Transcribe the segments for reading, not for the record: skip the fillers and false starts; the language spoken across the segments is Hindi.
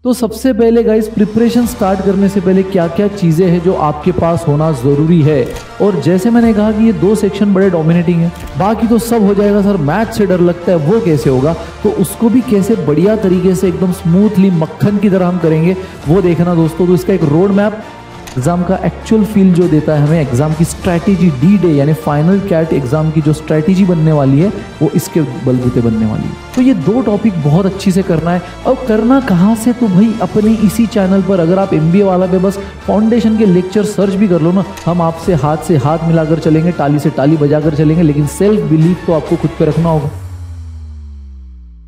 तो सबसे पहले गाइस प्रिपरेशन स्टार्ट करने से पहले क्या क्या चीज़ें हैं जो आपके पास होना ज़रूरी है। और जैसे मैंने कहा कि ये दो सेक्शन बड़े डोमिनेटिंग है, बाकी तो सब हो जाएगा सर। मैथ से डर लगता है, वो कैसे होगा? तो उसको भी कैसे बढ़िया तरीके से एकदम स्मूथली मक्खन की तरह हम करेंगे वो देखना दोस्तों। तो इसका एक रोड मैप, एग्जाम का एक्चुअल फील जो देता है हमें, एग्जाम की स्ट्रैटेजी, डी डे यानी फाइनल कैट एग्जाम की जो स्ट्रैटेजी बनने वाली है वो इसके बलबूते बनने वाली है। तो ये दो टॉपिक बहुत अच्छी से करना है। अब करना कहाँ से? तो भाई अपने इसी चैनल पर, अगर आप एमबीए वाला पे बस फाउंडेशन के लेक्चर सर्च भी कर लो ना, हम आपसे हाथ से हाथ मिलाकर चलेंगे, ताली से ताली बजाकर चलेंगे, लेकिन सेल्फ बिलीफ तो आपको खुद पे रखना होगा।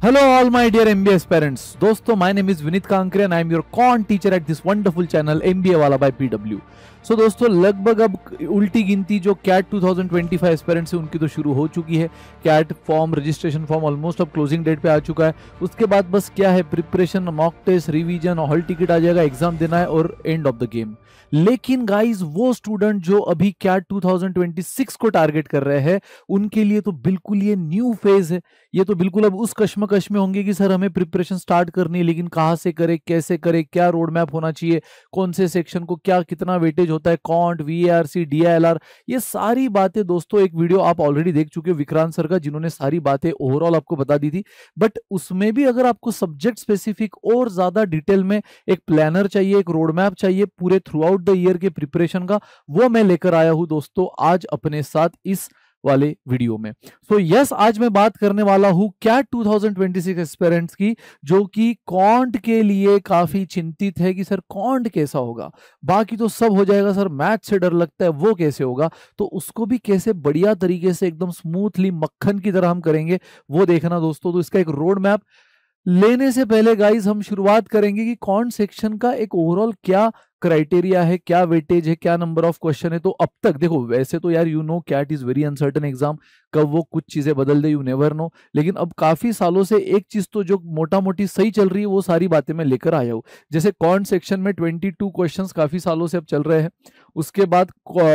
Hello all my dear MBA aspirants. दोस्तों, my name is Vinit Kankre and I am your con teacher at this wonderful channel MBA वाला by PW. So दोस्तों, लगभग अब उल्टी गिनती जो कैट 2025 एस्पिरेंट्स है उनकी तो शुरू हो चुकी है। CAT form, registration form almost अब क्लोजिंग डेट पे आ चुका है। उसके बाद बस क्या है, preparation, mock test, revision, hall ticket आ जाएगा, एग्जाम देना है और एंड ऑफ द गेम। लेकिन गाइज वो स्टूडेंट जो अभी कैट 2026 को टारगेट कर रहे हैं, उनके लिए तो बिल्कुल ये न्यू फेज है। ये तो बिल्कुल अब उस कश्मकश में होंगे कि सर हमें प्रिपरेशन स्टार्ट करनी है, लेकिन कहाँ से करें, कैसे करें, क्या रोड मैप होना चाहिए, कौन से सेक्शन को क्या कितना वेटेज होता है, कॉन्ट, वीएआरसी, डीआईएलआर, ये सारी बातें दोस्तों एक वीडियो आप ऑलरेडी देख चुके हो विक्रांत सर का, जिन्होंने सारी बातें ओवरऑल आपको बता दी थी। बट उसमें भी अगर आपको सब्जेक्ट स्पेसिफिक और ज्यादा डिटेल में एक प्लानर चाहिए, एक रोड मैप चाहिए पूरे थ्रू आउट द ईयर के प्रिपरेशन का, वो मैं लेकर आया हूं दोस्तों आज अपने साथ इस वाले वीडियो में। सो यस, आज मैं बात करने वाला हूं कैट 2026 एस्पिरेंट्स की, जो कि कॉन्ट के लिए काफी चिंतित है कि सर कॉन्ट कैसा होगा। बाकी तो सब हो जाएगा सर, मैथ से डर लगता है, वो कैसे होगा? तो उसको भी कैसे बढ़िया तरीके से एकदम स्मूथली मक्खन की तरह हम करेंगे वो देखना दोस्तों। तो इसका एक रोड मैप लेने से पहले गाइज हम शुरुआत करेंगे कि कौन सेक्शन का एक ओवरऑल क्या क्राइटेरिया है, क्या वेटेज है, क्या नंबर ऑफ क्वेश्चन है। तो अब तक देखो, वैसे तो यार you know CAT is very uncertain exam, कब वो कुछ चीजें बदल दे यू नेवर नो। लेकिन अब काफी सालों से एक चीज तो जो मोटा मोटी सही चल रही है वो सारी बातें मैं लेकर आया हूँ। जैसे कौन सेक्शन में 22 क्वेश्चंस काफी सालों से अब चल रहे हैं। उसके बाद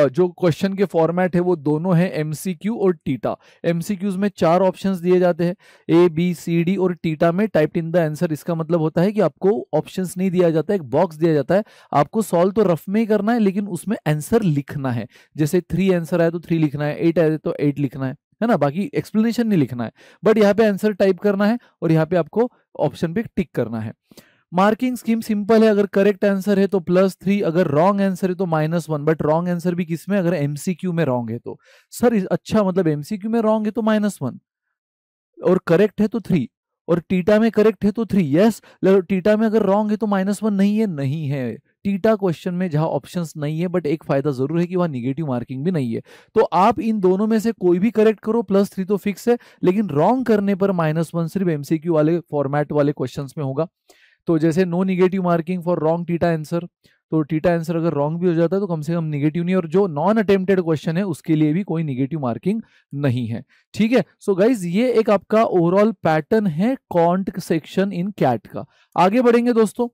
जो क्वेश्चन के फॉर्मेट है वो दोनों है एमसीक्यू और टीटा। एमसीक्यूज में 4 ऑप्शंस दिए जाते हैं, ए बी सी डी, और टीटा में टाइप इन द आंसर। इसका मतलब होता है कि आपको ऑप्शंस नहीं दिया जाता है, एक बॉक्स दिया जाता है, आपको सॉल्व तो रफ में ही करना है लेकिन उसमें आंसर लिखना है। जैसे 3 आंसर आए तो 3 लिखना है, 8 आए तो 8 लिखना है ना, बाकी एक्सप्लेनेशन नहीं लिखना है। बट यहाँ पे आंसर टाइप करना है और यहाँ पे आपको ऑप्शन पे टिक करना है। मार्किंग स्कीम सिंपल है, अगर करेक्ट आंसर है तो +3, अगर रॉन्ग आंसर है तो -1। बट रॉन्ग आंसर भी किसमें? अगर एमसीक्यू में रॉन्ग है तो। सर अच्छा, मतलब एमसीक्यू में रॉन्ग है तो -1 और करेक्ट है तो 3, और टीटा में करेक्ट है तो 3। यस, टीटा में अगर रॉन्ग है तो -1 नहीं है, नहीं है। टीटा क्वेश्चन में जहां ऑप्शंस नहीं है, बट एक फायदा जरूर है कि वहां निगेटिव मार्किंग भी नहीं है। तो आप इन दोनों में से कोई भी करेक्ट करो, +3 तो फिक्स है, लेकिन रॉन्ग करने पर -1 सिर्फ एमसीक्यू वाले फॉर्मेट वाले क्वेश्चंस में होगा। तो जैसे no negative marking for wrong TITA answer, तो टीटा आंसर अगर रॉन्ग भी हो जाता है तो कम से कम निगेटिव नहीं, और जो नॉन अटेम्प्टेड क्वेश्चन है उसके लिए भी कोई निगेटिव मार्किंग नहीं है। ठीक है, सो गाइज ये एक आपका ओवरऑल पैटर्न है कॉन्ट सेक्शन इन कैट का। आगे बढ़ेंगे दोस्तों।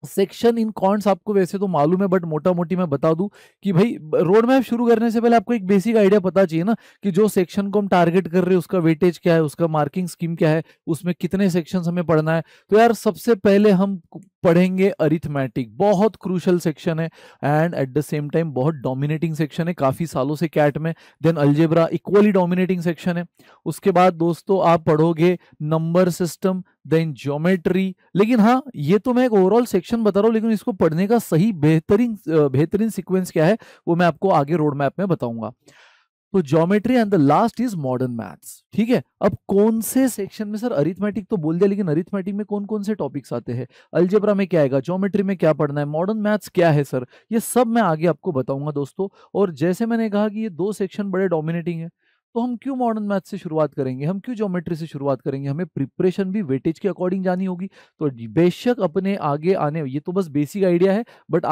सेक्शन इन कॉन्ट्स आपको वैसे तो मालूम है, बट मोटा मोटी मैं बता दूं कि भाई रोड मैप शुरू करने से पहले आपको एक बेसिक आइडिया पता चाहिए ना कि जो सेक्शन को हम टारगेट कर रहे हैं उसका वेटेज क्या है, उसका मार्किंग स्कीम क्या है, उसमें कितने सेक्शंस हमें पढ़ना है। तो यार सबसे पहले हम पढ़ेंगे अरिथमेटिक, बहुत क्रूशल सेक्शन है and at the same time बहुत डोमिनेटिंग सेक्शन है काफी सालों से कैट में। Then algebra equally dominating section है। उसके बाद दोस्तों आप पढ़ोगे नंबर सिस्टम, देन ज्योमेट्री। लेकिन हाँ, ये तो मैं एक ओवरऑल सेक्शन बता रहा हूँ, लेकिन इसको पढ़ने का सही बेहतरीन सीक्वेंस क्या है वो मैं आपको आगे रोड मैप में बताऊंगा। तो geometry and the last is modern maths. ठीक है, अब कौन से सेक्शन में? सर अरिथमेटिक तो बोल दिया, लेकिन अरिथमेटिक में कौन कौन से टॉपिक्स आते हैं? अलजेब्रा में क्या आएगा, ज्योमेट्री में क्या पढ़ना है, मॉडर्न मैथ्स क्या है सर, ये सब मैं आगे आपको बताऊंगा दोस्तों। और जैसे मैंने कहा कि ये दो सेक्शन बड़े डोमिनेटिंग है, तो हम क्यों मॉडर्न मैथ से शुरुआत करेंगे, हम क्यों ज्योमेट्री से शुरुआत करेंगे? हमें प्रिपरेशन भी वेटेज के अकॉर्डिंग जानी होगी। तो बेशक अपने आगे आने, ये तो बस बेसिक आइडिया है, बट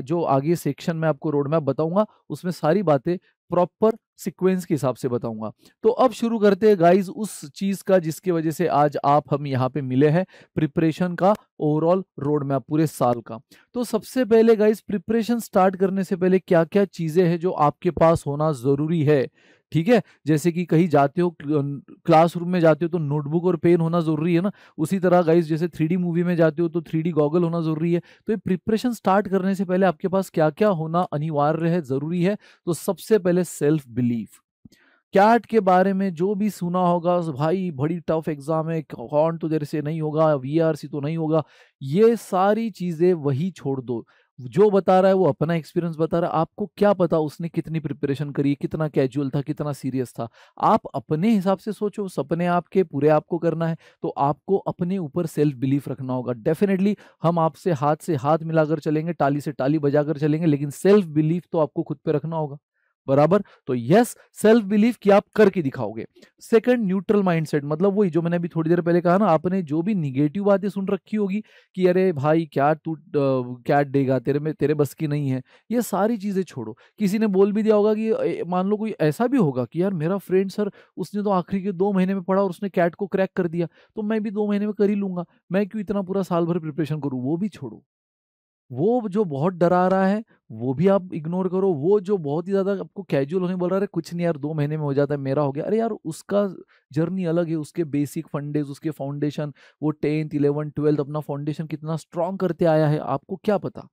जो आगे सेक्शन में आपको रोड मैप बताऊंगा उसमें सारी बातें प्रॉपर सीक्वेंस के हिसाब से बताऊंगा। तो अब शुरू करते हैं गाइज उस चीज का जिसकी वजह से आज हम यहाँ पे मिले हैं, प्रिपरेशन का ओवरऑल रोड मैप पूरे साल का। तो सबसे पहले गाइज प्रिपरेशन स्टार्ट करने से पहले क्या क्या चीजें हैं जो आपके पास होना जरूरी है। ठीक है, जैसे कि कहीं जाते हो, क्लासरूम में जाते हो तो नोटबुक और पेन होना जरूरी है ना, उसी तरह गाइस जैसे 3D मूवी में जाते हो तो 3D गॉगल होना जरूरी है। तो ये प्रिपरेशन स्टार्ट करने से पहले आपके पास क्या क्या होना अनिवार्य है, जरूरी है। तो सबसे पहले सेल्फ बिलीफ। कैट के बारे में जो भी सुना होगा भाई, बड़ी टफ एग्जाम है, कौन तो तेरे से नहीं होगा, VRC तो नहीं होगा, ये सारी चीजें वही छोड़ दो। जो बता रहा है वो अपना एक्सपीरियंस बता रहा है, आपको क्या पता उसने कितनी प्रिपरेशन करी, कितना कैजुअल था, कितना सीरियस था। आप अपने हिसाब से सोचो, सपने आपके पूरे आपको करना है, तो आपको अपने ऊपर सेल्फ बिलीफ रखना होगा। डेफिनेटली हम आपसे हाथ से हाथ मिलाकर चलेंगे, टाली से टाली बजाकर चलेंगे, लेकिन सेल्फ बिलीफ तो आपको खुद पे रखना होगा, बराबर। तो यस, सेल्फ बिलीफ कि आप करके दिखाओगे। सेकंड, न्यूट्रल माइंडसेट, मतलब वही जो मैंने अभी थोड़ी देर पहले कहा ना, आपने जो भी निगेटिव बातें सुन रखी होगी कि अरे भाई क्या तू क्या देगा, तेरे में तेरे बस की नहीं है, ये सारी चीजें छोड़ो। किसी ने बोल भी दिया होगा कि मान लो कोई ऐसा भी होगा कि यार मेरा फ्रेंड सर, उसने तो आखिरी के 2 महीने में पढ़ा और उसने कैट को क्रैक कर दिया, तो मैं भी 2 महीने में कर ही लूंगा, मैं क्यों इतना पूरा साल भर प्रिपरेशन करूं, वो भी छोड़ो। वो जो बहुत डरा रहा है वो भी आप इग्नोर करो। वो जो बहुत ही ज्यादा आपको कैजुअल होने बोल रहा है, कुछ नहीं यार 2 महीने में हो जाता है, मेरा हो गया, अरे यार उसका जर्नी अलग है, उसके बेसिक फंडेज, उसके फाउंडेशन, वो 10th 11th 12th अपना फाउंडेशन कितना स्ट्रांग करते आया है, आपको क्या पता,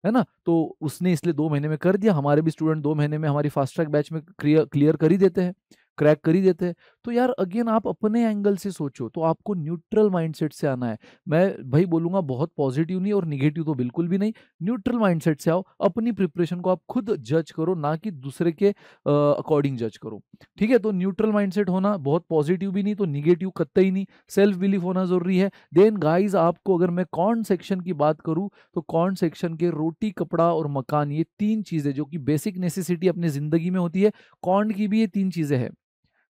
है ना। तो उसने इसलिए 2 महीने में कर दिया, हमारे भी स्टूडेंट 2 महीने में हमारी फास्ट ट्रैक बैच में क्लियर कर ही देते हैं, क्रैक कर ही देते हैं। तो यार अगेन आप अपने एंगल से सोचो, तो आपको न्यूट्रल माइंडसेट से आना है। मैं भाई बोलूंगा बहुत पॉजिटिव नहीं और निगेटिव तो बिल्कुल भी नहीं, न्यूट्रल माइंडसेट से आओ, अपनी प्रिपरेशन को आप खुद जज करो, ना कि दूसरे के अकॉर्डिंग जज करो, ठीक है। तो न्यूट्रल माइंडसेट होना, बहुत पॉजिटिव भी नहीं तो निगेटिव कतई नहीं, सेल्फ बिलीफ होना जरूरी है। देन गाइज आपको अगर मैं कौन सेक्शन की बात करूं, तो कौन सेक्शन के रोटी कपड़ा और मकान, ये 3 चीजें जो कि बेसिक नेसेसिटी अपनी जिंदगी में होती है, कौन की भी ये 3 चीजें हैं।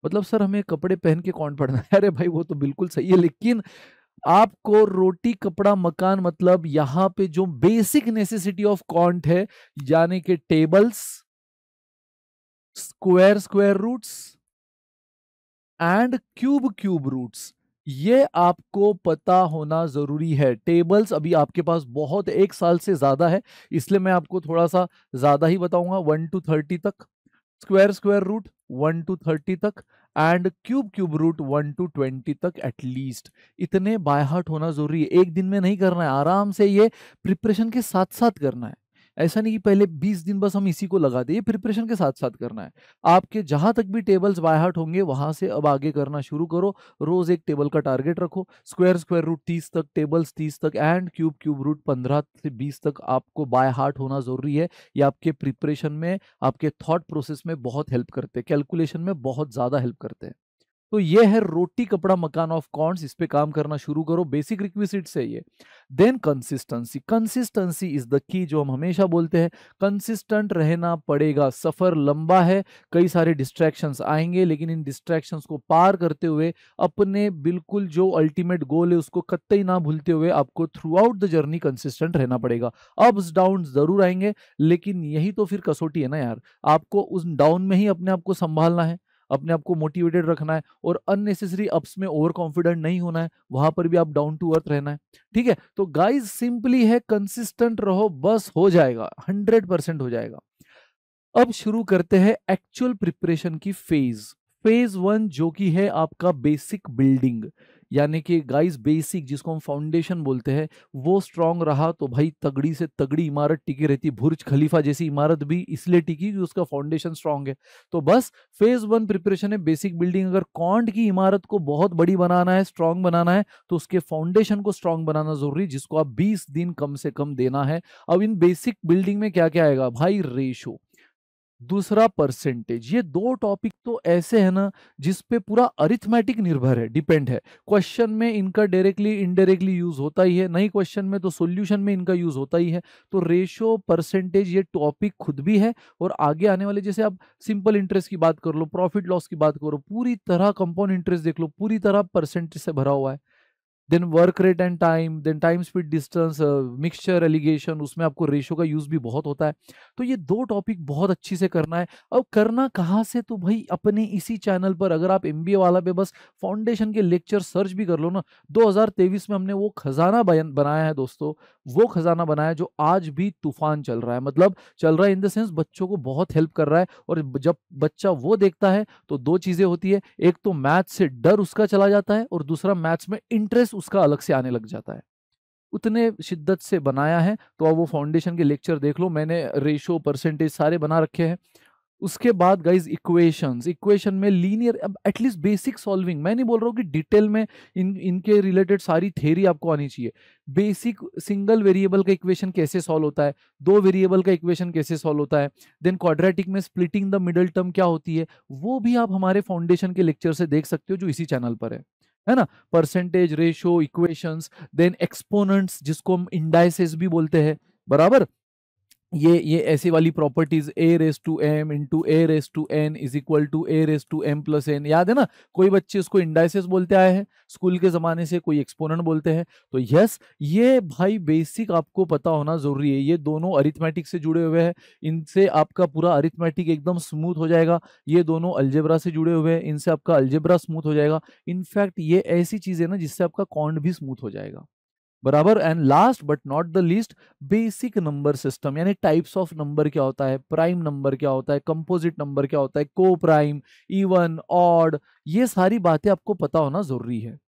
मतलब सर हमें कपड़े पहन के कौन पढ़ना है, अरे भाई वो तो बिल्कुल सही है, लेकिन आपको रोटी कपड़ा मकान मतलब यहाँ पे जो बेसिक नेसेसिटी ऑफ कॉन्ट है, यानी कि tables, square square roots and cube cube roots, ये आपको पता होना जरूरी है। टेबल्स अभी आपके पास बहुत 1 साल से ज्यादा है, इसलिए मैं आपको थोड़ा सा ज्यादा ही बताऊंगा, 1 to 30 तक, स्क्वायर स्क्वायर रूट 1 to 30 तक, and cube cube root 1 to 20 तक एटलीस्ट। इतने बाय हार्ट होना जरूरी है, एक दिन में नहीं करना है, आराम से ये प्रिपरेशन के साथ साथ करना है। ऐसा नहीं कि पहले 20 दिन बस हम इसी को लगा दे, ये प्रिपरेशन के साथ साथ करना है। आपके जहां तक भी टेबल्स बाय हार्ट होंगे वहां से अब आगे करना शुरू करो। रोज एक टेबल का टारगेट रखो, स्क्वायर स्क्वायर रूट 30 तक, टेबल्स 30 तक, एंड क्यूब क्यूब रूट 15 से 20 तक आपको बाय हार्ट होना जरूरी है। ये आपके प्रिपरेशन में, आपके थॉट प्रोसेस में बहुत हेल्प करते हैं, कैलकुलेशन में बहुत ज्यादा हेल्प करते हैं। तो ये है रोटी कपड़ा मकान ऑफ कॉन्ट्स, इस पे काम करना शुरू करो, बेसिक रिक्विजिट्स है ये। Then consistency, consistency is the key, जो हम हमेशा बोलते हैं, कंसिस्टेंट रहना पड़ेगा। सफर लंबा है, कई सारे डिस्ट्रैक्शंस आएंगे, लेकिन इन डिस्ट्रैक्शंस को पार करते हुए अपने बिल्कुल जो अल्टीमेट गोल है उसको कतई ना भूलते हुए आपको through out the journey consistent रहना पड़ेगा। अप्स डाउन जरूर आएंगे, लेकिन यही तो फिर कसौटी है ना यार, आपको उस डाउन में ही अपने आप को संभालना है, अपने आप को मोटिवेटेड रखना है, और अननेसेसरी अप्स में ओवर कॉन्फिडेंट नहीं होना है, वहां पर भी आप डाउन टू अर्थ रहना है, ठीक है। तो गाइस सिंपली है, कंसिस्टेंट रहो, बस हो जाएगा, 100% हो जाएगा। अब शुरू करते हैं एक्चुअल प्रिपरेशन की फेज 1, जो कि है आपका बेसिक बिल्डिंग, यानी कि गाइस बेसिक जिसको हम फाउंडेशन बोलते हैं, वो स्ट्रांग रहा तो भाई तगड़ी से तगड़ी इमारत टिकी रहती। बुर्ज खलीफा जैसी इमारत भी इसलिए टिकी कि उसका फाउंडेशन स्ट्रांग है। तो बस फेज 1 प्रिपरेशन है, बेसिक बिल्डिंग। अगर कॉन्ट की इमारत को बहुत बड़ी बनाना है, स्ट्रांग बनाना है, तो उसके फाउंडेशन को स्ट्रांग बनाना जरूरी, जिसको आप 20 दिन कम से कम देना है। अब इन बेसिक बिल्डिंग में क्या क्या आएगा भाई, रेशो, दूसरा परसेंटेज, ये 2 टॉपिक तो ऐसे है ना जिसपे पूरा अरिथमेटिक निर्भर है, डिपेंड है। क्वेश्चन में इनका डायरेक्टली इनडायरेक्टली यूज होता ही है, नहीं क्वेश्चन में तो सॉल्यूशन में इनका यूज होता ही है। तो रेशो परसेंटेज ये टॉपिक खुद भी है, और आगे आने वाले जैसे आप सिंपल इंटरेस्ट की बात कर लो, प्रॉफिट लॉस की बात करो, पूरी तरह कंपाउंड इंटरेस्ट देख लो, पूरी तरह परसेंटेज से भरा हुआ है। Then work rate and time, then time speed distance, mixture alligation, उसमें आपको रेशो का यूज भी बहुत होता है। तो ये 2 टॉपिक बहुत अच्छी से करना है। अब करना कहाँ से, तो भाई अपने इसी चैनल पर अगर आप एमबीए वाला पे बस फाउंडेशन के लेक्चर सर्च भी कर लो ना, 2023 में हमने वो खजाना बनाया है दोस्तों, वो खजाना बनाया जो आज भी तूफान चल रहा है, मतलब चल रहा है इन द सेंस बच्चों को बहुत हेल्प कर रहा है। और जब बच्चा वो देखता है तो 2 चीजें होती है, एक तो मैथ्स से डर उसका चला जाता है और दूसरा मैथ्स में इंटरेस्ट उसका अलग से आने लग जाता है। उतने शिद्दत से बनाया है। तो अब वो फाउंडेशन के लेक्चर देख लो, मैंने रेशो परसेंटेज सारे बना रखे हैं। उसके बाद गाइज इक्वेशंस, इक्वेशन में लीनियर, अब एटलीस्ट बेसिक सॉल्विंग, मैं नहीं बोल रहा हूँ कि डिटेल में इनके रिलेटेड सारी थ्योरी आपको आनी चाहिए। बेसिक सिंगल वेरिएबल का इक्वेशन कैसे सॉल्व होता है, 2 वेरिएबल का इक्वेशन कैसे सॉल्व होता है, देन क्वाड्रेटिक में स्प्लिटिंग द मिडल टर्म क्या होती है, वो भी आप हमारे फाउंडेशन के लेक्चर से देख सकते हो जो इसी चैनल पर है ना। Percentage, ratio, equations, then exponents जिसको हम इंडाइसेस भी बोलते हैं, बराबर। ये ऐसी वाली properties, a raise to M into a raise to N is equal to a raise to M plus N, याद है ना। कोई बच्चे उसको इंडाइसेस बोलते आए हैं स्कूल के जमाने से, कोई एक्सपोनेंट बोलते हैं। तो यस, ये भाई बेसिक आपको पता होना जरूरी है। ये दोनों अरिथमेटिक से जुड़े हुए हैं, इनसे आपका पूरा अरिथमेटिक एकदम स्मूथ हो जाएगा। ये दोनों अलजेब्रा से जुड़े हुए हैं, इनसे आपका अलजेब्रा स्मूथ हो जाएगा। इनफैक्ट ये ऐसी चीज है ना जिससे आपका कॉन्ट भी स्मूथ हो जाएगा, बराबर। And last but not the least, basic number system, यानी टाइप्स ऑफ नंबर क्या होता है, प्राइम नंबर क्या होता है, कंपोजिट नंबर क्या होता है, को प्राइम, इवन, ऑड, ये सारी बातें आपको पता होना जरूरी है,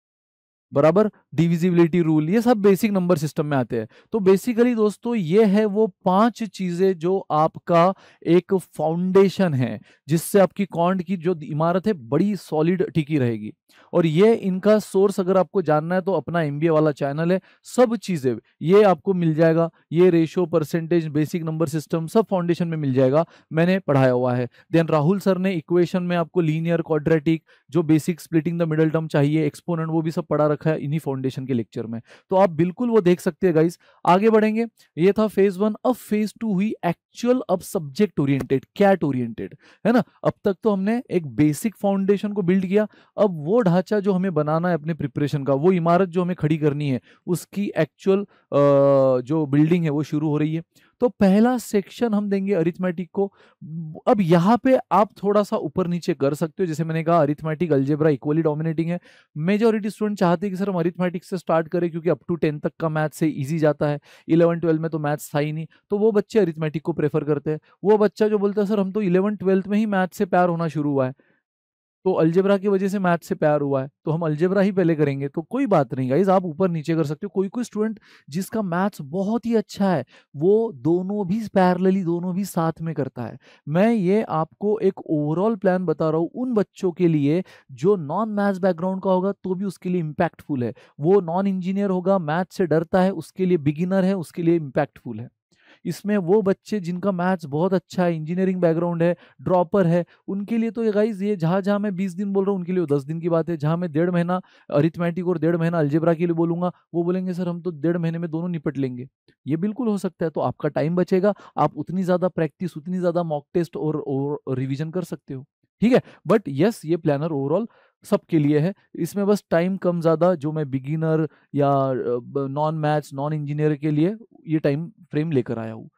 बराबर। डिविजिबिलिटी रूल, ये सब बेसिक नंबर सिस्टम में आते हैं। तो बेसिकली दोस्तों ये है वो 5 चीजें जो आपका एक फाउंडेशन है, जिससे आपकी कॉन्ट की जो इमारत है बड़ी सॉलिड टिकी रहेगी। और ये इनका सोर्स अगर आपको जानना है तो अपना एमबीए वाला चैनल है, सब चीजें ये आपको मिल जाएगा। ये ratio, percentage, basic number system सब फाउंडेशन में मिल जाएगा, मैंने पढ़ाया हुआ है। देन राहुल सर ने इक्वेशन में आपको लीनियर, क्वाड्रेटिक, जो basic splitting the middle term चाहिए, एक्सपोनेंट, वो भी सब पढ़ा रखा है इन्हीं फाउंडेशन के लेक्चर में। तो आप बिल्कुल वो देख सकते हैं गाइस। आगे बढ़ेंगे, ये था फेज 1। अब फेज 2 हुई एक्चुअल, अब सब्जेक्ट ओरिएंटेड, कैट ओरिएंटेड, है ना। अब तक तो हमने एक बेसिक फाउंडेशन को बिल्ड किया, अब वो ढांचा जो हमें बनाना है अपने प्रिपरेशन का, वो इमारत जो हमें खड़ी करनी है, उसकी एक्चुअल जो बिल्डिंग है वो शुरू हो रही है। तो पहला सेक्शन हम देंगे अरिथमेटिक को। अब यहाँ पे आप थोड़ा सा ऊपर नीचे कर सकते हो, जैसे मैंने कहा अरिथमेटिक, अलजेब्रा इक्वली डोमिनेटिंग है। मेजॉरिटी स्टूडेंट चाहते हैं कि सर हम अरिथमेटिक से स्टार्ट करें, क्योंकि अप टू 10 तक का मैथ से इजी जाता है, 11-12 में तो मैथ्स था ही नहीं, तो वो बच्चे अरिथमेटिक को प्रेफर करते हैं। वो बच्चा जो बोलता है सर हम तो 11-12 में ही मैथ से प्यार होना शुरू हुआ है, तो अलजेब्रा की वजह से मैथ से प्यार हुआ है, तो हम अलजेब्रा ही पहले करेंगे, तो कोई बात नहीं गाइज, आप ऊपर नीचे कर सकते हो। कोई कोई स्टूडेंट जिसका मैथ्स बहुत ही अच्छा है, वो दोनों भी पैरेलली, दोनों भी साथ में करता है। मैं ये आपको एक ओवरऑल प्लान बता रहा हूँ उन बच्चों के लिए जो नॉन मैथ्स बैकग्राउंड का होगा तो भी उसके लिए इम्पैक्टफुल है, वो नॉन इंजीनियर होगा, मैथ से डरता है, उसके लिए बिगिनर है, उसके लिए इम्पैक्टफुल है। इसमें वो बच्चे जिनका मैथ्स बहुत अच्छा है, इंजीनियरिंग बैकग्राउंड है, ड्रॉपर है, उनके लिए तो ये गाइज, ये जहाँ जहाँ मैं 20 दिन बोल रहा हूँ उनके लिए 10 दिन की बात है। जहाँ मैं 1.5 महीना अरिथमेटिक और 1.5 महीना अलजेब्रा के लिए बोलूंगा, वो बोलेंगे सर हम तो 1.5 महीने में दोनों निपट लेंगे। ये बिल्कुल हो सकता है, तो आपका टाइम बचेगा, आप उतनी ज्यादा प्रैक्टिस, उतनी ज्यादा मॉक टेस्ट और रिविजन कर सकते हो, ठीक है। बट यस, ये प्लानर ओवरऑल सबके लिए है। इसमें बस टाइम कम ज्यादा, जो मैं बिगिनर या नॉन मैथ्स, नॉन इंजीनियर के लिए ये टाइम फ्रेम लेकर आया हूँ।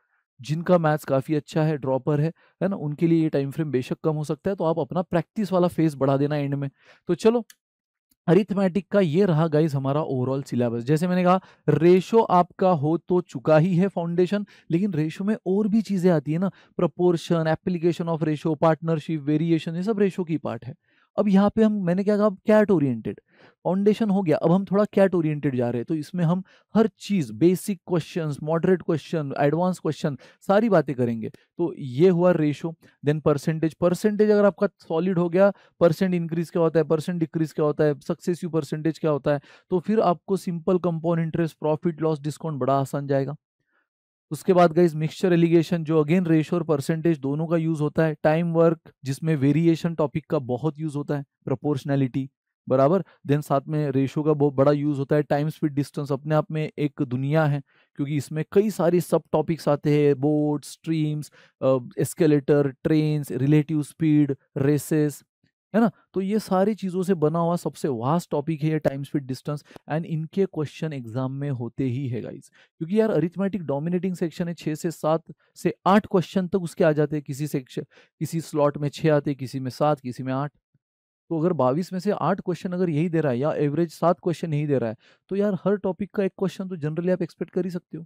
जिनका मैथ्स काफी अच्छा है, ड्रॉपर है ना, उनके लिए ये टाइम फ्रेम बेशक कम हो सकता है, तो आप अपना प्रैक्टिस वाला फेज बढ़ा देना एंड में। तो चलो, अरिथमेटिक का ये रहा गाइस हमारा ओवरऑल सिलेबस। जैसे मैंने कहा, रेशो आपका हो तो चुका ही है फाउंडेशन, लेकिन रेशो में और भी चीजें आती है ना, proportion, application of ratio, partnership, variation, ये सब रेशो की पार्ट है। अब यहाँ पे हम, मैंने क्या कहा, कैट ओरिएंटेड फाउंडेशन हो गया, अब हम थोड़ा कैट ओरिएंटेड जा रहे हैं। तो इसमें हम हर चीज, basic questions, moderate question, advance question, सारी बातें करेंगे। तो ये हुआ रेशो। देन परसेंटेज, परसेंटेज अगर आपका सॉलिड हो गया, परसेंट इंक्रीज क्या होता है, परसेंट डिक्रीज क्या होता है, सक्सेसिव परसेंटेज क्या होता है, तो फिर आपको simple compound interest, profit loss discount बड़ा आसान जाएगा। उसके बाद गाइस मिक्सचर एलिगेशन, जो अगेन रेशो और परसेंटेज दोनों का यूज होता है। टाइम वर्क, जिसमें वेरिएशन टॉपिक का बहुत यूज होता है, प्रोपोर्शनैलिटी, बराबर। देन साथ में रेशो का बहुत बड़ा यूज होता है। टाइम स्पीड डिस्टेंस अपने आप में एक दुनिया है, क्योंकि इसमें कई सारे सब टॉपिक्स आते हैं, boat, streams, escalator, trains, relative speed, races, है ना। तो ये सारी चीज़ों से बना हुआ सबसे वास्ट टॉपिक है ये टाइम स्पीड डिस्टेंस, एंड इनके क्वेश्चन एग्जाम में होते ही है गाइस, क्योंकि यार अरिथमेटिक डोमिनेटिंग सेक्शन है, 6 से 7 से 8 क्वेश्चन तक उसके आ जाते हैं, किसी सेक्शन किसी स्लॉट में 6 आते, किसी में 7, किसी में 8। तो अगर 22 में से 8 क्वेश्चन अगर यही दे रहा है, या एवरेज 7 क्वेश्चन यही दे रहा है, तो यार हर टॉपिक का एक क्वेश्चन तो जनरली आप एक्सपेक्ट कर ही सकते हो।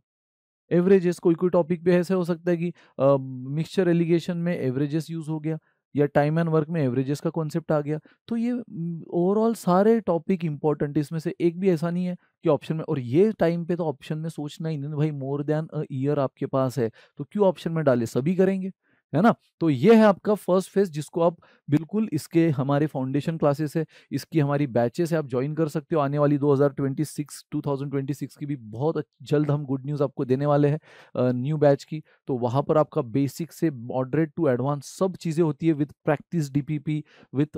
एवरेजेस कोई कोई टॉपिक पे ऐसे हो सकता है कि मिक्सचर एलिगेशन में एवरेजेस यूज हो गया, या टाइम एंड वर्क में एवरेजेस का कॉन्सेप्ट आ गया। तो ये ओवरऑल सारे टॉपिक इंपॉर्टेंट है, इसमें से एक भी ऐसा नहीं है कि ऑप्शन में, और ये टाइम पे तो ऑप्शन में सोचना ही नहीं भाई, मोर देन अ ईयर आपके पास है तो क्यों ऑप्शन में डाले, सभी करेंगे, है ना। तो ये है आपका फर्स्ट फेज, जिसको आप बिल्कुल, इसके हमारे फाउंडेशन क्लासेस है, इसकी हमारी बैचेस है, आप ज्वाइन कर सकते हो। आने वाली 2026 की भी बहुत जल्द हम गुड न्यूज़ आपको देने वाले हैं न्यू बैच की। तो वहाँ पर आपका बेसिक से मॉडरेट टू एडवांस सब चीज़ें होती है, with practice DPP, with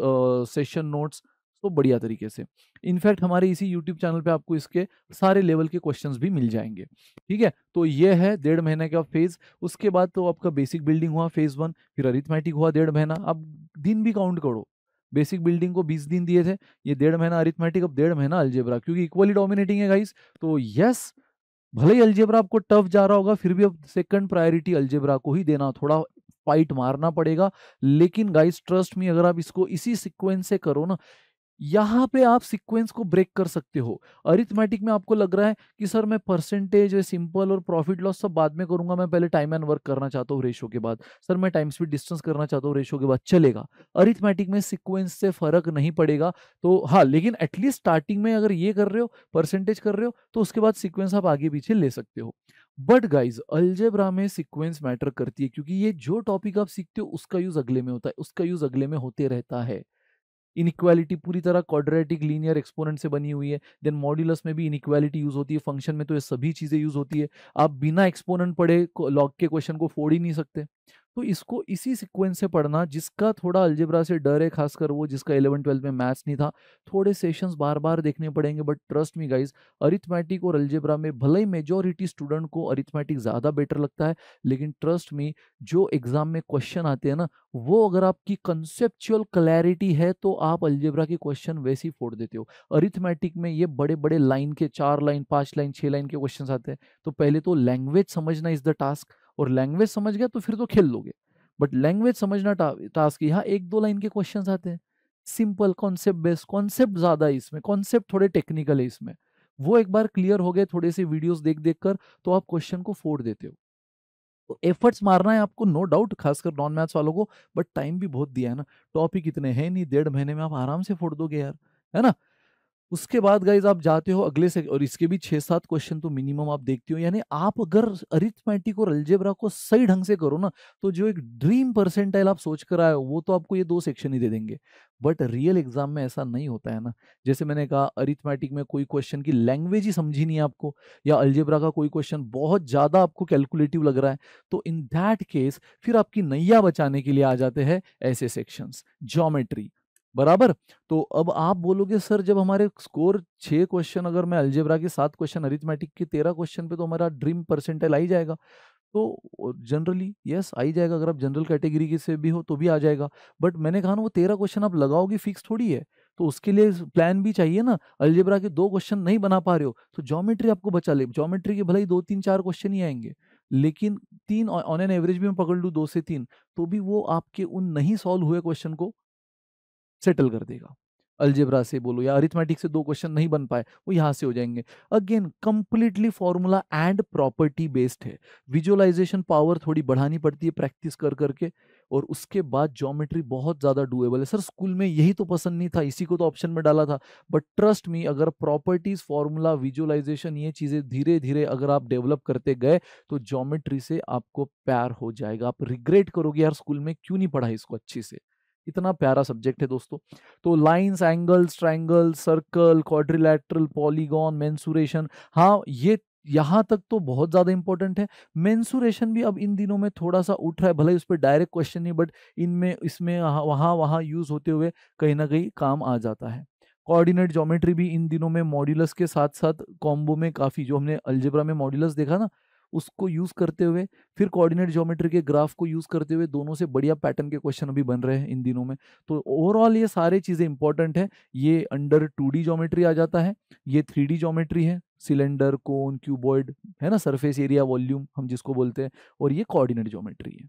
session notes, तो बढ़िया तरीके से। इनफैक्ट हमारे इसी यूट्यूब चैनल पे आपको इसके सारे लेवल के क्वेश्चंस भी मिल जाएंगे, ठीक है। तो ये है 1.5 महीने का फेज। उसके बाद तो आपका बेसिक बिल्डिंग हुआ फेज 1, फिर अरिथमेटिक हुआ 1.5 महीना। अब दिन भी काउंट करो, बेसिक बिल्डिंग को 20 दिन दिए थे, ये 1.5 महीना अरिथमेटिक, अब 1.5 महीना अलजेब्रा, क्योंकि इक्वली डोमिनेटिंग है गाइस। तो यस, भले ही अलजेब्रा आपको टफ जा रहा होगा, फिर भी अब सेकंड प्रायोरिटी अलजेब्रा को ही देना, थोड़ा फाइट मारना पड़ेगा। लेकिन गाइस ट्रस्ट मी, अगर आप इसको इसी सीक्वेंस से करो ना, यहाँ पे आप सीक्वेंस को ब्रेक कर सकते हो। अरिथमेटिक में आपको लग रहा है कि सर मैं परसेंटेज, सिंपल और प्रॉफिट लॉस सब बाद में करूंगा, मैं पहले टाइम एंड वर्क करना चाहता हूँ रेशो के बाद, सर मैं टाइम स्पीड डिस्टेंस करना चाहता हूँ रेशो के बाद, चलेगा। अरिथमेटिक में सीक्वेंस से फर्क नहीं पड़ेगा। तो हाँ, लेकिन एटलीस्ट स्टार्टिंग में अगर ये कर रहे हो, परसेंटेज कर रहे हो, तो उसके बाद सीक्वेंस आप आगे पीछे ले सकते हो। बट गाइज अलजेब्रा में सीक्वेंस मैटर करती है, क्योंकि ये जो टॉपिक आप सीखते हो उसका यूज अगले में होता है, उसका यूज अगले में होते रहता है। इनइक्वालिटी पूरी तरह क्वाड्रेटिक लीनियर एक्सपोनेंट से बनी हुई है, देन मॉड्यूलस में भी इनइक्वालिटी यूज होती है, फंक्शन में तो ये सभी चीजें यूज होती है। आप बिना एक्सपोनेंट पढ़े लॉग के क्वेश्चन को फोड़ ही नहीं सकते। तो इसको इसी सीक्वेंस से पढ़ना, जिसका थोड़ा अलजेब्रा से डर है, खासकर वो जिसका 11-12 में मैथ्स नहीं था, थोड़े सेशंस बार बार देखने पड़ेंगे। But trust me guys, arithmetic और अलजेब्रा में भले ही मेजोरिटी स्टूडेंट को अरिथमेटिक ज़्यादा बेटर लगता है, लेकिन ट्रस्ट मी, जो एग्जाम में क्वेश्चन आते हैं ना, वो अगर आपकी कंसेप्चुअल क्लैरिटी है तो आप अलजेब्रा के क्वेश्चन वैसे ही फोड़ देते हो। अरिथमेटिक में ये बड़े बड़े लाइन के, 4 लाइन 5 लाइन 6 लाइन के क्वेश्चन आते हैं, तो पहले तो लैंग्वेज समझना इज द टास्क, और लैंग्वेज समझ गया तो फिर तो खेल लोगे। बट लैंग्वेज समझना टास्क, यहाँ 1-2 लाइन के क्वेश्चंस आते हैं, सिंपल कॉन्सेप्ट बेस्ड, कॉन्सेप्ट ज्यादा है इसमें, कॉन्सेप्ट थोड़े टेक्निकल है इसमें। वो एक बार क्लियर हो गए थोड़े से वीडियोस देख देख कर, तो आप क्वेश्चन को फोड़ देते हो। तो एफर्ट्स मारना है आपको, नो डाउट, खासकर नॉन मैथ्स वालों को, बट टाइम भी बहुत दिया है ना, टॉपिक इतने हैं नहीं, 1.5 महीने में आप आराम से फोड़ दोगे यार, है ना। उसके बाद गाइज आप जाते हो अगले से, और इसके भी 6-7 क्वेश्चन तो मिनिमम आप देखते हो। यानी आप अगर अरिथमेटिक और अलजेब्रा को सही ढंग से करो ना, तो जो एक ड्रीम परसेंटाइल आप सोच कर आए हो, वो तो आपको ये 2 सेक्शन ही दे देंगे। बट रियल एग्जाम में ऐसा नहीं होता है ना। जैसे मैंने कहा, अरिथमेटिक में कोई क्वेश्चन की लैंग्वेज ही समझी नहीं आपको, या अलजेब्रा का कोई क्वेश्चन बहुत ज्यादा आपको कैलकुलेटिव लग रहा है, तो इन दैट केस फिर आपकी नैया बचाने के लिए आ जाते हैं ऐसे सेक्शंस, ज्योमेट्री, बराबर। तो अब आप बोलोगे सर, जब हमारे स्कोर 6 क्वेश्चन, अगर मैं अलजेब्रा के 7 क्वेश्चन, अरिथमेटिक के 13 क्वेश्चन पे, तो हमारा ड्रीम परसेंटाइल आ ही जाएगा। तो जनरली यस आ ही जाएगा, अगर आप जनरल कैटेगरी के से भी हो तो भी आ जाएगा। बट मैंने कहा ना, वो 13 क्वेश्चन आप लगाओगे फिक्स थोड़ी है, तो उसके लिए प्लान भी चाहिए ना। अलजेब्रा के 2 क्वेश्चन नहीं बना पा रहे हो, तो ज्योमेट्री आपको बचा ले, ज्योमेट्री के भले ही 2-3-4 क्वेश्चन ही आएंगे, लेकिन 3 ऑन एन एवरेज भी मैं पकड़ लूँ 2 से 3, तो भी वो आपके उन नहीं सॉल्व हुए क्वेश्चन को सेटल कर देगा। अलजेब्रा से बोलो या अरिथमेटिक से 2 क्वेश्चन नहीं बन पाए, वो यहाँ से हो जाएंगे। Again completely formula and property based है, विजुअलाइजेशन पावर थोड़ी बढ़ानी पड़ती है प्रैक्टिस कर करके, और उसके बाद ज्योमेट्री बहुत ज्यादा डुएबल है। सर स्कूल में यही तो पसंद नहीं था, इसी को तो ऑप्शन में डाला था। बट ट्रस्ट मी, अगर प्रॉपर्टीज, फॉर्मूला, विजुअलाइजेशन, ये चीजें धीरे धीरे अगर आप डेवलप करते गए, तो ज्योमेट्री से आपको प्यार हो जाएगा। आप रिग्रेट करोगे यार स्कूल में क्यों नहीं पढ़ा इसको अच्छे से। इतना प्यारा सब्जेक्ट है दोस्तों। तो lines, angles, triangle, circle, quadrilateral, polygon, mensuration, हाँ ये यहाँ तक तो बहुत ज्यादा इंपॉर्टेंट है। मेंसुरेशन भी अब इन दिनों में थोड़ा सा उठ रहा है, भले उस पर डायरेक्ट क्वेश्चन नहीं, बट इनमें इसमें वहाँ वहाँ यूज होते हुए कहीं ना कहीं काम आ जाता है। कोऑर्डिनेट ज्योमेट्री भी इन दिनों में मॉड्यूलस के साथ साथ कॉम्बो में काफी, जो हमने अलजेब्रा में मॉड्यूलस देखा ना, उसको यूज़ करते हुए, फिर कोऑर्डिनेट ज्योमेट्री के ग्राफ को यूज़ करते हुए दोनों से बढ़िया पैटर्न के क्वेश्चन अभी बन रहे हैं इन दिनों में। तो ओवरऑल ये सारी चीज़ें इंपॉर्टेंट है। ये अंडर 2D ज्योमेट्री आ जाता है, ये 3D ज्योमेट्री है, सिलेंडर, कोन, क्यूबॉइड, है ना, सरफेस एरिया, वॉल्यूम हम जिसको बोलते हैं, और ये कोऑर्डिनेट ज्योमेट्री है।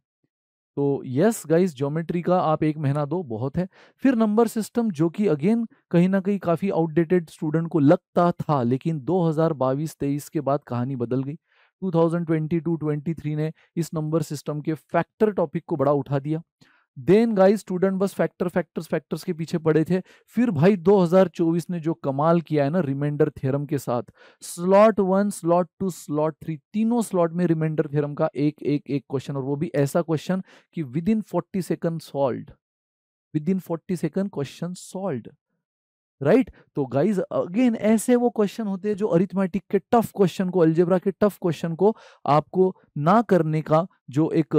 तो यस गाइस, ज्योमेट्री का आप 1 महीना दो, बहुत है। फिर नंबर सिस्टम, जो कि अगेन कहीं ना कहीं काफ़ी आउटडेटेड स्टूडेंट को लगता था, लेकिन 2022-23 के बाद कहानी बदल गई। 2022-23 ने इस नंबर सिस्टम के फैक्टर टॉपिक को बड़ा उठा दिया। देन गाइस स्टूडेंट बस फैक्टर्स के पीछे पड़े थे। फिर भाई 2024 ने जो कमाल किया है ना रिमाइंडर थ्योरम के साथ, स्लॉट 1, स्लॉट 2, स्लॉट 3, तीनों स्लॉट में रिमाइंडर थ्योरम का एक क्वेश्चन, और वो भी ऐसा क्वेश्चन कि with in 40 second solved, with in 40 second question solved, right. तो गाइज अगेन ऐसे वो क्वेश्चन होते हैं जो अरिथमेटिक के टफ क्वेश्चन को, अलजेब्रा के टफ क्वेश्चन को आपको ना करने का जो एक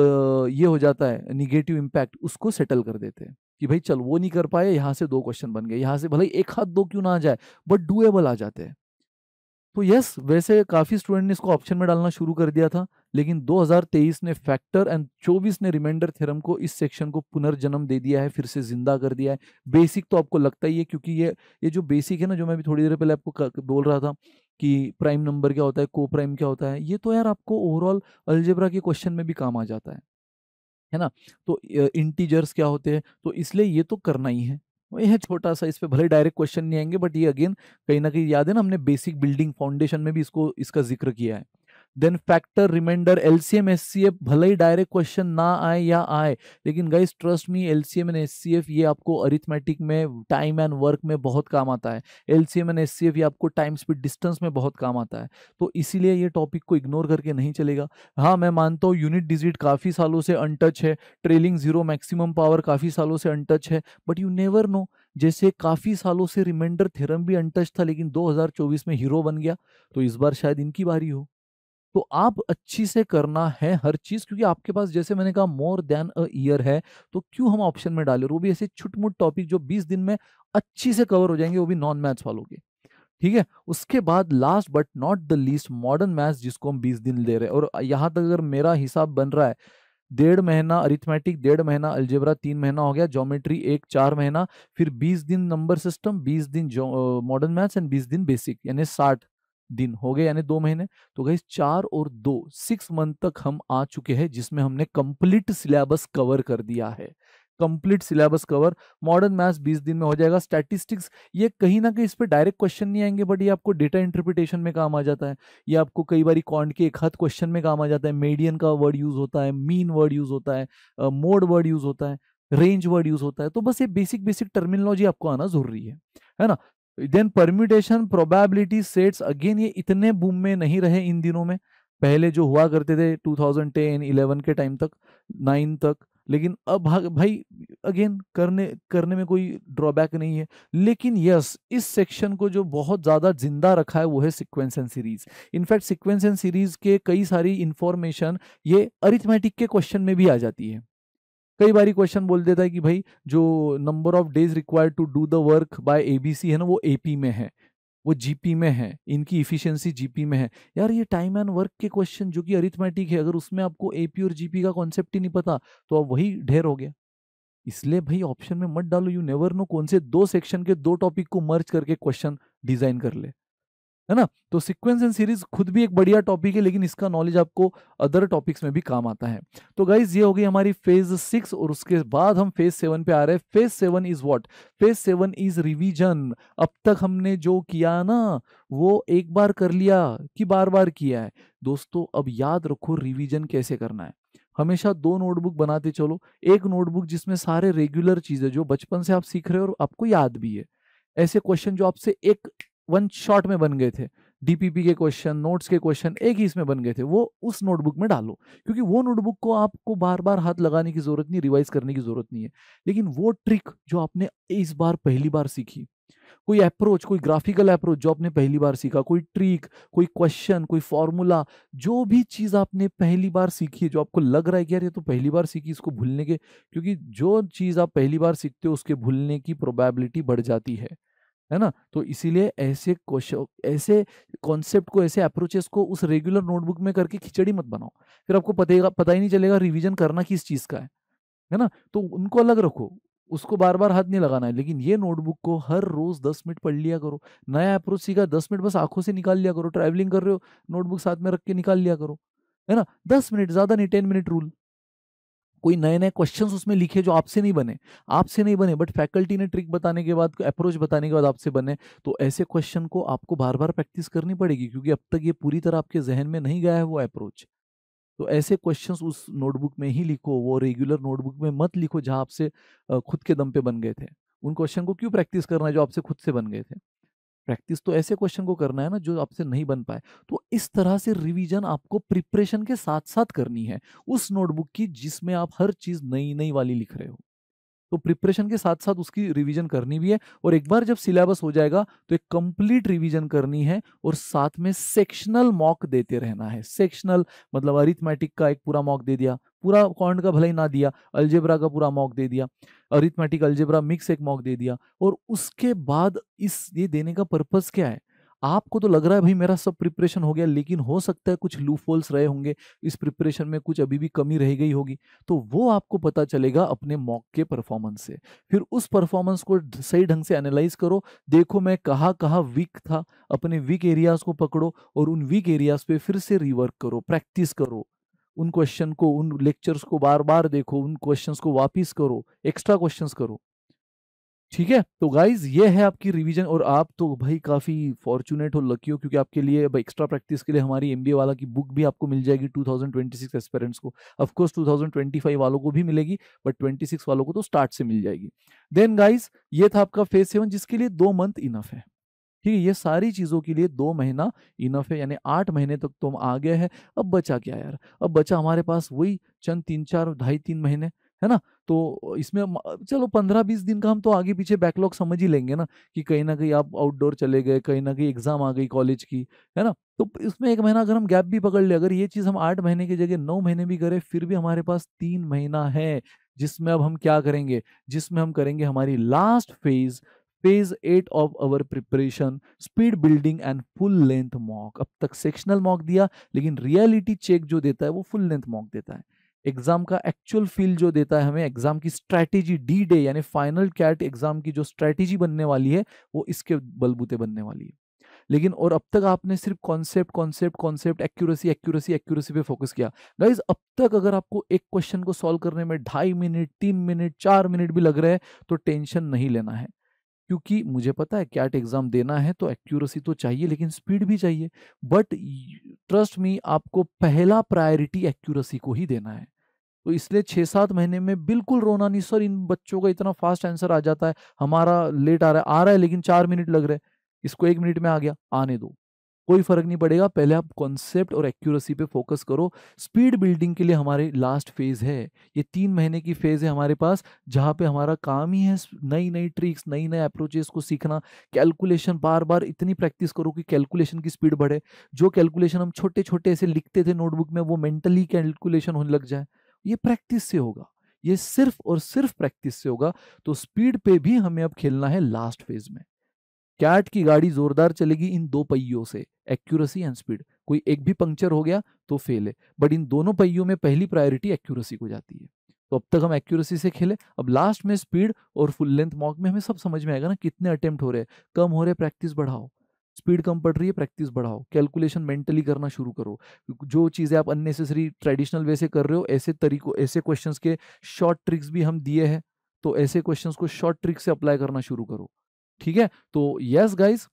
ये हो जाता है निगेटिव इंपैक्ट, उसको सेटल कर देते हैं कि भाई चल वो नहीं कर पाए, यहां से 2 क्वेश्चन बन गए, यहां से भले एक हाथ 2 क्यों ना आ जाए, बट डूएबल आ जाते हैं। तो यस, वैसे काफी स्टूडेंट ने इसको ऑप्शन में डालना शुरू कर दिया था, लेकिन 2023 ने फैक्टर एंड 24 ने रिमाइंडर थ्योरम को, इस सेक्शन को पुनर्जन्म दे दिया है, फिर से जिंदा कर दिया है। बेसिक तो आपको लगता ही है, क्योंकि ये जो बेसिक है ना, जो मैं भी थोड़ी देर पहले आपको बोल रहा था कि प्राइम नंबर क्या होता है, को प्राइम क्या होता है, ये तो यार आपको ओवरऑल अलजेब्रा के क्वेश्चन में भी काम आ जाता है ना। तो इंटीजर्स क्या होते हैं, तो इसलिए ये तो करना ही है। ये है छोटा सा, इस पे भले डायरेक्ट क्वेश्चन नहीं आएंगे, बट ये अगेन कहीं ना कहीं याद है ना, हमने बेसिक बिल्डिंग फाउंडेशन में भी इसका जिक्र किया है। Then factor, remainder, LCM, HCF, भले ही डायरेक्ट क्वेश्चन ना आए या आए, लेकिन guys trust me, LCM and HCF ये आपको अरिथमेटिक में, टाइम एंड वर्क में बहुत काम आता है। एलसीएम एंड एचसीएफ ये आपको टाइम स्पीड डिस्टेंस में बहुत काम आता है। तो इसीलिए ये टॉपिक को इग्नोर करके नहीं चलेगा। हाँ, मैं मानता हूँ यूनिट डिजिट काफ़ी सालों से अनटच है, ट्रेलिंग जीरो मैक्सिमम पावर काफ़ी सालों से अनटच है, बट यू नेवर नो, जैसे काफ़ी सालों से रिमाइंडर थ्योरम भी अनटच था, लेकिन 2024 में हीरो बन गया, तो इस बार शायद इनकी बारी हो। तो आप अच्छी से करना है हर चीज, क्योंकि आपके पास जैसे मैंने कहा मोर देन अ ईयर है, तो क्यों हम ऑप्शन में डालें, वो भी ऐसे छुटमुट टॉपिक जो 20 दिन में अच्छी से कवर हो जाएंगे, वो भी नॉन मैथ्स वालों के। ठीक है, उसके बाद last but not the least modern maths, जिसको हम 20 दिन ले रहे हैं, और यहां तक अगर मेरा हिसाब बन रहा है 1.5 महीना अरिथमेटिक, 1.5 महीना अलजेब्रा, 3 महीना हो गया, ज्योमेट्री 4 महीना, फिर 20 दिन नंबर सिस्टम, 20 दिन मॉडर्न मैथ्स एंड 20 दिन बेसिक, यानी 60 दिन हो गए, यानी 2 महीने। तो गाइस 4 और 2 6 मंथ तक हम आ चुके हैं, जिसमें हमने कंप्लीट सिलेबस कवर कर दिया है। Complete syllabus cover, modern maths 20 दिन में हो जाएगा। स्टैटिस्टिक्स ये कहीं ना कहीं इस पे डायरेक्ट क्वेश्चन नहीं आएंगे, बट ये आपको डेटा इंटरप्रिटेशन में काम आ जाता है। ये आपको कई बार क्वांट के एक हाथ क्वेश्चन में काम आ जाता है। मीडियन का वर्ड यूज होता है, मीन वर्ड यूज होता है, मोड वर्ड यूज होता है, रेंज वर्ड यूज होता है। तो बस ये बेसिक बेसिक टर्मिनोलॉजी आपको आना जरूरी है ना। Then permutation, probability, sets, again ये इतने बूम में नहीं रहे इन दिनों में, पहले जो हुआ करते थे 2010-11 के टाइम तक, 9 तक, लेकिन अब भाई अगेन करने में कोई ड्रॉबैक नहीं है। लेकिन यस, इस सेक्शन को जो बहुत ज्यादा जिंदा रखा है वो है sequence and series. In fact sequence and series के कई सारी इंफॉर्मेशन ये अरिथमेटिक के क्वेश्चन में भी आ जाती है। कई बारी क्वेश्चन बोल देता है कि भाई जो number of days required to do the work by ABC है ना, वो एपी में है, वो जीपी में है, इनकी इफिशियंसी जीपी में है। यार ये टाइम एंड वर्क के क्वेश्चन जो कि अरिथमेटिक है, अगर उसमें आपको एपी और जीपी का कॉन्सेप्ट ही नहीं पता, तो अब वही ढेर हो गया। इसलिए भाई ऑप्शन में मत डालो, यू नेवर नो कौन से 2 सेक्शन के 2 टॉपिक को मर्ज करके क्वेश्चन डिजाइन कर ले, है ना। तो सीक्वेंस एंड सीरीज खुद भी एक बढ़िया टॉपिक है, लेकिन इसका नॉलेज आपको अदर टॉपिक्स में भी काम आता है। तो गाइज ये हो गई हमारी फेज 6, और उसके बाद हम फेज 7 पे आ रहे हैं। Phase 7 is what? Phase 7 is revision. अब तक हमने जो किया ना, वो एक बार कर लिया कि बार बार किया है? दोस्तों अब याद रखो रिवीजन कैसे करना है। हमेशा 2 नोटबुक बनाते चलो, एक नोटबुक जिसमें सारे रेगुलर चीजें जो बचपन से आप सीख रहे हो और आपको याद भी है, ऐसे क्वेश्चन जो आपसे एक 1 शॉट में बन गए थे, डीपीपी के क्वेश्चन, नोट्स के क्वेश्चन एक ही इसमें बन गए थे, वो उस नोटबुक में डालो। क्योंकि वो नोटबुक को आपको बार बार हाथ लगाने की जरूरत नहीं, रिवाइज करने की जरूरत नहीं है। लेकिन वो ट्रिक जो आपने इस बार पहली बार सीखी, कोई अप्रोच, कोई ग्राफिकल अप्रोच जो आपने पहली बार सीखा, कोई ट्रिक, कोई क्वेश्चन, कोई फॉर्मूला, जो भी चीज आपने पहली बार सीखी, जो आपको लग रहा है कि यार ये तो पहली बार सीखी, इसको भूलने के, क्योंकि जो चीज आप पहली बार सीखते हो उसके भूलने की प्रोबेबिलिटी बढ़ जाती है है ना। तो इसीलिए ऐसे क्वेश्चन, ऐसे कॉन्सेप्ट को, ऐसे अप्रोचेस को उस रेगुलर नोटबुक में करके खिचड़ी मत बनाओ, फिर आपको पता ही नहीं चलेगा रिवीजन करना किस चीज का है ना। तो उनको अलग रखो, उसको बार बार हाथ नहीं लगाना है, लेकिन ये नोटबुक को हर रोज 10 मिनट पढ़ लिया करो। नया अप्रोच सीखा, 10 मिनट बस आंखों से निकाल लिया करो, ट्रैवलिंग कर रहे हो नोटबुक साथ में रख के निकाल लिया करो, है ना। 10 मिनट, ज्यादा नहीं, 10 मिनट रूल। कोई नए नए क्वेश्चंस उसमें लिखे जो आपसे नहीं बने बट फैकल्टी ने ट्रिक बताने के बाद, अप्रोच बताने के बाद आपसे बने। तो ऐसे क्वेश्चन को आपको बार बार प्रैक्टिस करनी पड़ेगी, क्योंकि अब तक ये पूरी तरह आपके जहन में नहीं गया है वो अप्रोच। तो ऐसे क्वेश्चंस उस नोटबुक में ही लिखो, वो रेगुलर नोटबुक में मत लिखो जहां आपसे खुद के दम पे बन गए थे। उन क्वेश्चन को क्यों प्रैक्टिस करना है जो आपसे खुद से बन गए थे। प्रैक्टिस तो ऐसे क्वेश्चन को करना है ना जो आपसे नहीं बन पाए। तो इस तरह से रिवीजन आपको प्रिपरेशन के साथ साथ करनी है उस नोटबुक की जिसमें आप हर चीज नई नई वाली लिख रहे हो। तो प्रिपरेशन के साथ साथ उसकी रिवीजन करनी भी है, और एक बार जब सिलेबस हो जाएगा तो एक कंप्लीट रिवीजन करनी है, और साथ में सेक्शनल मॉक देते रहना है। सेक्शनल मतलब अरिथमेटिक का एक पूरा मॉक दे दिया, पूरा क्वांट का भले ही ना दिया, अलजेब्रा का पूरा मॉक दे दिया, अरिथमेटिक अलजेब्रा मिक्स एक मॉक दे दिया। और उसके बाद इस ये देने का पर्पस क्या है। आपको तो लग रहा है भाई मेरा सब प्रिपरेशन हो गया, लेकिन हो सकता है कुछ लूप होल्स रहे होंगे, इस प्रिपरेशन में कुछ अभी भी कमी रह गई होगी। तो वो आपको पता चलेगा अपने मॉक के परफॉर्मेंस से। फिर उस परफॉर्मेंस को सही ढंग से एनालाइज करो, देखो मैं कहाँ कहाँ वीक था, अपने वीक एरियाज को पकड़ो और उन वीक एरियाज पे फिर से रिवर्क करो, प्रैक्टिस करो। उन क्वेश्चन को, उन लेक्चर्स को बार बार देखो, उन क्वेश्चंस को वापिस करो, एक्स्ट्रा क्वेश्चंस करो। ठीक है, तो गाइज ये है आपकी रिवीजन। और आप तो भाई काफ़ी फॉर्चुनेट हो, लकी हो, क्योंकि आपके लिए अब एक्स्ट्रा प्रैक्टिस के लिए हमारी एमबीए वाला की बुक भी आपको मिल जाएगी 2026 एस्पिरेंट्स को। ऑफ कोर्स 2025 वालों को भी मिलेगी, बट 26 वालों को तो स्टार्ट से मिल जाएगी। देन गाइज ये था आपका फेज 7, जिसके लिए 2 मंथ इनफ है। ठीक है, ये सारी चीज़ों के लिए 2 महीना इनफ है, यानी 8 महीने तक तो हम आ गए हैं। अब बचा क्या यार, अब बचा हमारे पास वही चंद 3-4 2.5-3 महीने, है ना। तो इसमें चलो 15-20 दिन का हम तो आगे पीछे बैकलॉग समझ ही लेंगे ना, कि कहीं ना कहीं आप आउटडोर चले गए, कहीं ना कहीं एग्जाम आ गई कॉलेज की, है ना। तो इसमें 1 महीना अगर हम गैप भी पकड़ ले, अगर ये चीज़ हम 8 महीने की जगह 9 महीने भी करें, फिर भी हमारे पास 3 महीना है, जिसमें अब हम क्या करेंगे, जिसमें हम करेंगे हमारी last phase, phase 8 of our preparation, speed building and full length mock. अब तक सेक्शनल मॉक दिया, लेकिन रियलिटी चेक जो देता है वो फुल लेंथ मॉक देता है। एग्जाम का एक्चुअल फील जो देता है हमें, एग्जाम की स्ट्रैटेजी, डी डे यानी फाइनल कैट एग्जाम की जो स्ट्रैटेजी बनने वाली है, वो इसके बलबूते बनने वाली है। लेकिन और अब तक आपने सिर्फ concept concept concept, accuracy accuracy accuracy पे फोकस किया। गाइज अब तक अगर आपको एक क्वेश्चन को सॉल्व करने में 2.5 मिनट, 3 मिनट, 4 मिनट भी लग रहे हैं, तो टेंशन नहीं लेना है, क्योंकि मुझे पता है कैट एग्जाम देना है तो एक्यूरेसी तो चाहिए, लेकिन स्पीड भी चाहिए। बट ट्रस्ट मी, आपको पहला प्रायोरिटी एक्यूरेसी को ही देना है। तो इसलिए 6-7 महीने में बिल्कुल रोना नहीं, सर इन बच्चों का इतना फास्ट आंसर आ जाता है, हमारा लेट आ रहा है लेकिन 4 मिनट लग रहे हैं, इसको 1 मिनट में आ गया, आने दो, कोई फर्क नहीं पड़ेगा। पहले आप कॉन्सेप्ट और एक्यूरेसी पे फोकस करो। स्पीड बिल्डिंग के लिए हमारे लास्ट फेज है, ये 3 महीने की फेज है हमारे पास, जहाँ पे हमारा काम ही है नई नई ट्रिक्स, नई नए अप्रोचेस को सीखना। कैलकुलेशन बार बार इतनी प्रैक्टिस करो कि कैलकुलेशन की स्पीड बढ़े। जो कैलकुलेशन हम छोटे छोटे ऐसे लिखते थे नोटबुक में, वो मेंटली कैलकुलेशन होने लग जाए। ये प्रैक्टिस से होगा, ये सिर्फ और सिर्फ प्रैक्टिस से होगा। तो स्पीड पे भी हमें अब खेलना है लास्ट फेज में। कैट की गाड़ी जोरदार चलेगी इन 2 पहियों से, एक्यूरेसी एंड स्पीड। कोई एक भी पंक्चर हो गया तो फेल है, बट इन दोनों पहियों में पहली प्रायोरिटी एक्यूरेसी को जाती है। तो अब तक हम एक्यूरेसी से खेले, अब लास्ट में स्पीड और फुल लेंथ मॉक में हमें सब समझ में आएगा ना, कितने अटेम्प्ट हो रहे हैं, कम हो रहे, प्रैक्टिस बढ़ाओ। स्पीड कम पड़ रही है, प्रैक्टिस बढ़ाओ, कैलकुलेशन मेंटली करना शुरू करो। जो चीज़ें आप अननेसेसरी ट्रेडिशनल वे से कर रहे हो, ऐसे तरीकों, ऐसे क्वेश्चंस के शॉर्ट ट्रिक्स भी हम दिए हैं, तो ऐसे क्वेश्चंस को शॉर्ट ट्रिक से अप्लाई करना शुरू करो। ठीक है, तो yes guys,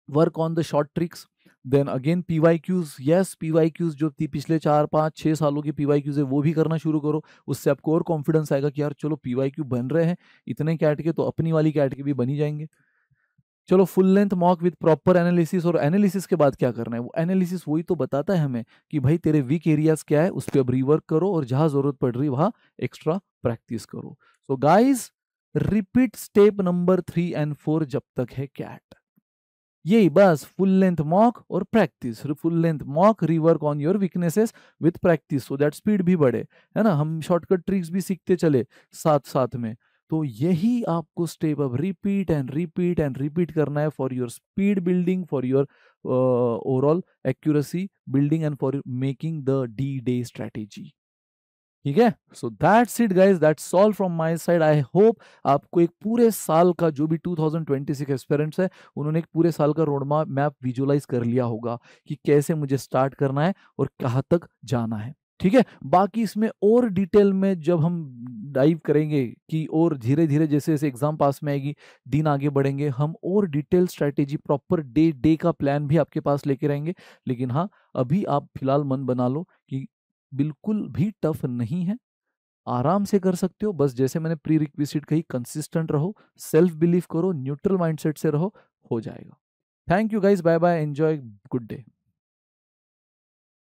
work on the short tricks. Then again PYQs, yes PYQs जो पिछले 4-5-6 सालों के पीवाईक्यूज है वो भी करना शुरू करो। उससे आपको और कॉन्फिडेंस आएगा कि यार चलो पीवाईक्यू बन रहे हैं इतने कैट के, तो अपनी वाली कैट के भी बन ही जाएंगे। चलो full length mock with proper analysis. और एनालिसिस के बाद क्या करना है, वो एनालिसिस वही तो बताता है हमें कि भाई तेरे वीक एरियाज क्या है, उस पर अब रिवर्क करो, और जहां जरूरत पड़ रही वहां एक्स्ट्रा प्रैक्टिस करो। So guys, repeat step number 3 और 4 जब तक है कैट। यही बस, फुल लेंथ मॉक और practice, full length mock, rework on your weaknesses with practice, so that speed भी बढ़े, है ना। हम शॉर्टकट ट्रिक्स भी सीखते चले साथ साथ में। तो यही आपको स्टेप अब repeat and repeat and repeat करना है for your speed building, for your overall accuracy building and for making the D day strategy. ठीक है, so that's it guys, that's all from my side. I hope आपको एक पूरे साल का, जो भी 2026 एस्पिरेंट्स है उन्होंने एक पूरे साल का रोड मैप विजुअलाइज कर लिया होगा कि कैसे मुझे स्टार्ट करना है और कहाँ तक जाना है। ठीक है, बाकी इसमें और डिटेल में जब हम डाइव करेंगे कि और धीरे धीरे जैसे जैसे एग्जाम पास में आएगी, दिन आगे बढ़ेंगे, हम और detail strategy proper day day का प्लान भी आपके पास लेके रहेंगे। लेकिन हाँ, अभी आप फिलहाल मन बना लो कि बिल्कुल भी टफ नहीं है, आराम से कर सकते हो। बस जैसे मैंने प्री रिक्विजिट कही, कंसिस्टेंट रहो, सेल्फ बिलीव करो, न्यूट्रल माइंडसेट से रहो, हो जाएगा। Thank you guys, bye bye, enjoy, good day.